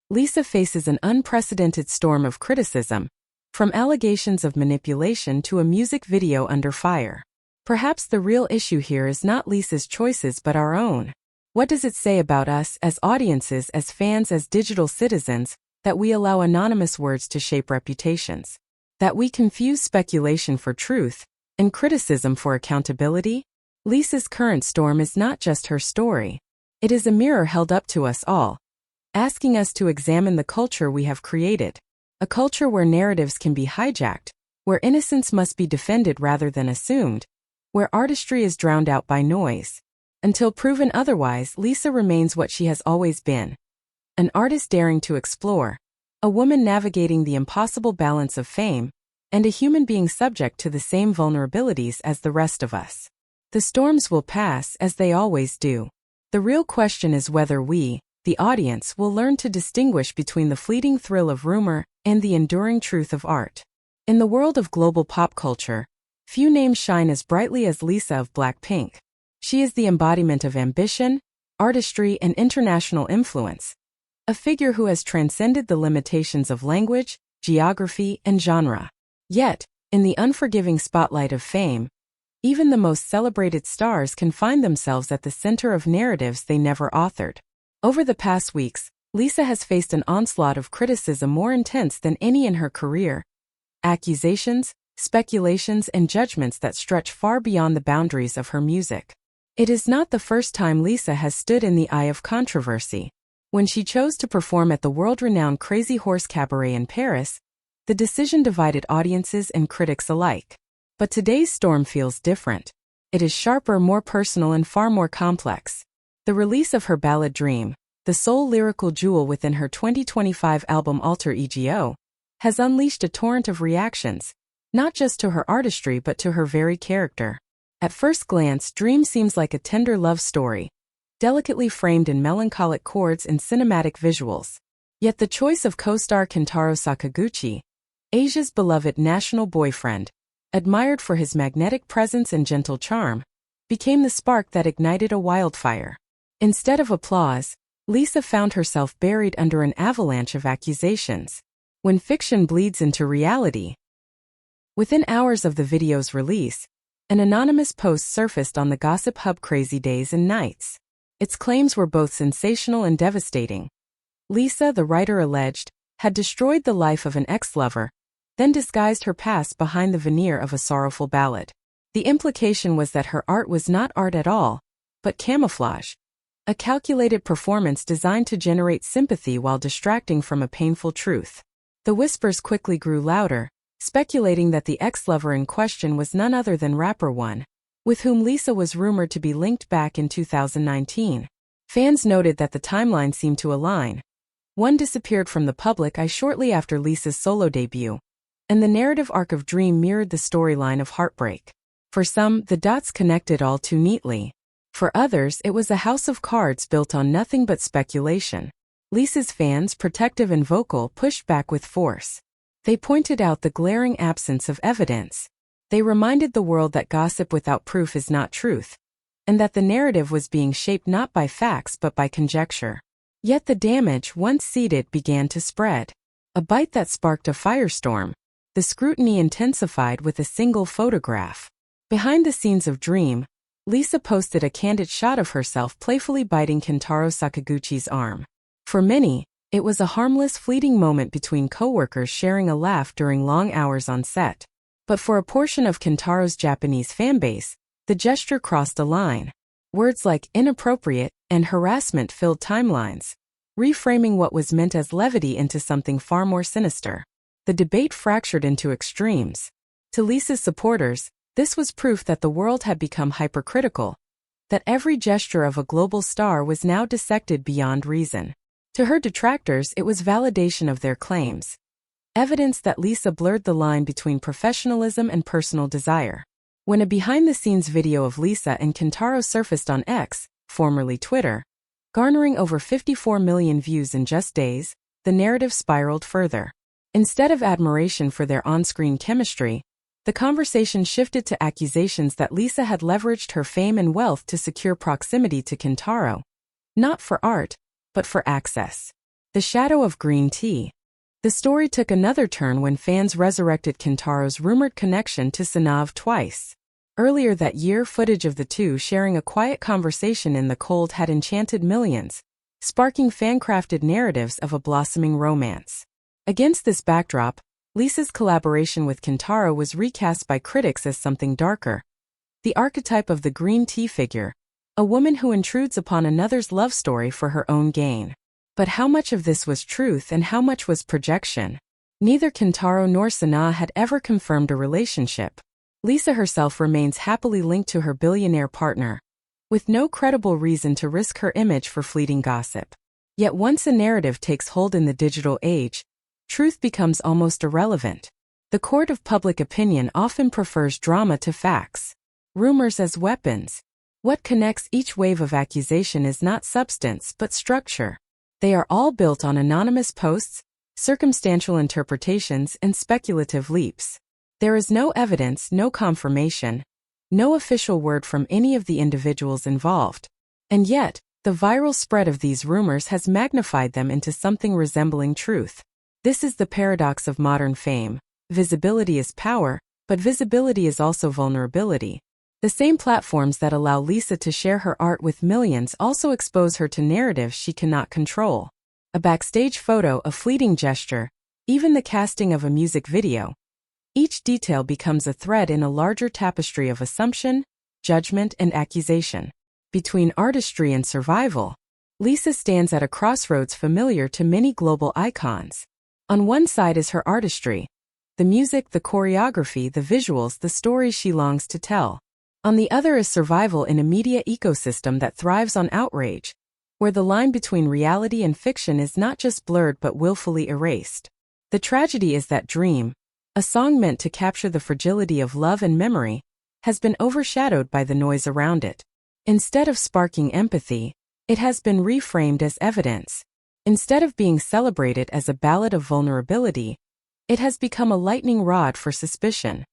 Lisa faces an unprecedented storm of criticism, from allegations of manipulation to a music video under fire. Perhaps the real issue here is not Lisa's choices but our own. What does it say about us as audiences, as fans, as digital citizens, that we allow anonymous words to shape reputations? That we confuse speculation for truth and criticism for accountability? Lisa's current storm is not just her story. It is a mirror held up to us all, asking us to examine the culture we have created. A culture where narratives can be hijacked, where innocence must be defended rather than assumed, where artistry is drowned out by noise. Until proven otherwise, Lisa remains what she has always been. An artist daring to explore, a woman navigating the impossible balance of fame, and a human being subject to the same vulnerabilities as the rest of us. The storms will pass, as they always do. The real question is whether we, the audience, will learn to distinguish between the fleeting thrill of rumor and the enduring truth of art. In the world of global pop culture, few names shine as brightly as Lisa of BLACKPINK. She is the embodiment of ambition, artistry, and international influence. A figure who has transcended the limitations of language, geography, and genre. Yet, in the unforgiving spotlight of fame, even the most celebrated stars can find themselves at the center of narratives they never authored. Over the past weeks, Lisa has faced an onslaught of criticism more intense than any in her career. Accusations, speculations, and judgments that stretch far beyond the boundaries of her music. It is not the first time Lisa has stood in the eye of controversy. When she chose to perform at the world-renowned Crazy Horse Cabaret in Paris, the decision divided audiences and critics alike. But today's storm feels different. It is sharper, more personal, and far more complex. The release of her ballad Dream, the sole lyrical jewel within her 2025 album Alter Ego, has unleashed a torrent of reactions, not just to her artistry but to her very character. At first glance, Dream seems like a tender love story, delicately framed in melancholic chords and cinematic visuals. Yet the choice of co-star Kentaro Sakaguchi, Asia's beloved national boyfriend, admired for his magnetic presence and gentle charm, became the spark that ignited a wildfire. Instead of applause, Lisa found herself buried under an avalanche of accusations. When fiction bleeds into reality. Within hours of the video's release, an anonymous post surfaced on the gossip hub Crazy Days and Nights. Its claims were both sensational and devastating. Lisa, the writer alleged, had destroyed the life of an ex-lover, then disguised her past behind the veneer of a sorrowful ballad. The implication was that her art was not art at all, but camouflage, a calculated performance designed to generate sympathy while distracting from a painful truth. The whispers quickly grew louder, speculating that the ex-lover in question was none other than rapper One, with whom Lisa was rumored to be linked back in 2019. Fans noted that the timeline seemed to align. One disappeared from the public eye shortly after Lisa's solo debut, and the narrative arc of Dream mirrored the storyline of heartbreak. For some, the dots connected all too neatly. For others, it was a house of cards built on nothing but speculation. Lisa's fans, protective and vocal, pushed back with force. They pointed out the glaring absence of evidence. They reminded the world that gossip without proof is not truth, and that the narrative was being shaped not by facts but by conjecture. Yet the damage, once seeded, began to spread. A bite that sparked a firestorm. The scrutiny intensified with a single photograph. Behind the scenes of Dream, Lisa posted a candid shot of herself playfully biting Kentaro Sakaguchi's arm. For many, it was a harmless, fleeting moment between co-workers sharing a laugh during long hours on set. But for a portion of Kentaro's Japanese fanbase, the gesture crossed a line. Words like inappropriate and harassment filled timelines, reframing what was meant as levity into something far more sinister. The debate fractured into extremes. To Lisa's supporters, this was proof that the world had become hypercritical, that every gesture of a global star was now dissected beyond reason. To her detractors, it was validation of their claims. Evidence that Lisa blurred the line between professionalism and personal desire. When a behind-the-scenes video of Lisa and Kentaro surfaced on X, formerly Twitter, garnering over 54 million views in just days, the narrative spiraled further. Instead of admiration for their on-screen chemistry, the conversation shifted to accusations that Lisa had leveraged her fame and wealth to secure proximity to Kentaro. Not for art, but for access. The shadow of green tea. The story took another turn when fans resurrected Kentaro's rumored connection to Sanav twice. Earlier that year, footage of the two sharing a quiet conversation in the cold had enchanted millions, sparking fan-crafted narratives of a blossoming romance. Against this backdrop, Lisa's collaboration with Kentaro was recast by critics as something darker. The archetype of the green tea figure, a woman who intrudes upon another's love story for her own gain. But how much of this was truth and how much was projection? Neither Kentaro nor Sana had ever confirmed a relationship. Lisa herself remains happily linked to her billionaire partner, with no credible reason to risk her image for fleeting gossip. Yet once a narrative takes hold in the digital age, truth becomes almost irrelevant. The court of public opinion often prefers drama to facts, rumors as weapons. What connects each wave of accusation is not substance but structure. They are all built on anonymous posts, circumstantial interpretations, and speculative leaps. There is no evidence, no confirmation, no official word from any of the individuals involved. And yet, the viral spread of these rumors has magnified them into something resembling truth. This is the paradox of modern fame. Visibility is power, but visibility is also vulnerability. The same platforms that allow Lisa to share her art with millions also expose her to narratives she cannot control. A backstage photo, a fleeting gesture, even the casting of a music video. Each detail becomes a thread in a larger tapestry of assumption, judgment, and accusation. Between artistry and survival, Lisa stands at a crossroads familiar to many global icons. On one side is her artistry, the music, the choreography, the visuals, the stories she longs to tell. On the other is survival in a media ecosystem that thrives on outrage, where the line between reality and fiction is not just blurred but willfully erased. The tragedy is that Dream, a song meant to capture the fragility of love and memory, has been overshadowed by the noise around it. Instead of sparking empathy, it has been reframed as evidence. Instead of being celebrated as a ballad of vulnerability, it has become a lightning rod for suspicion.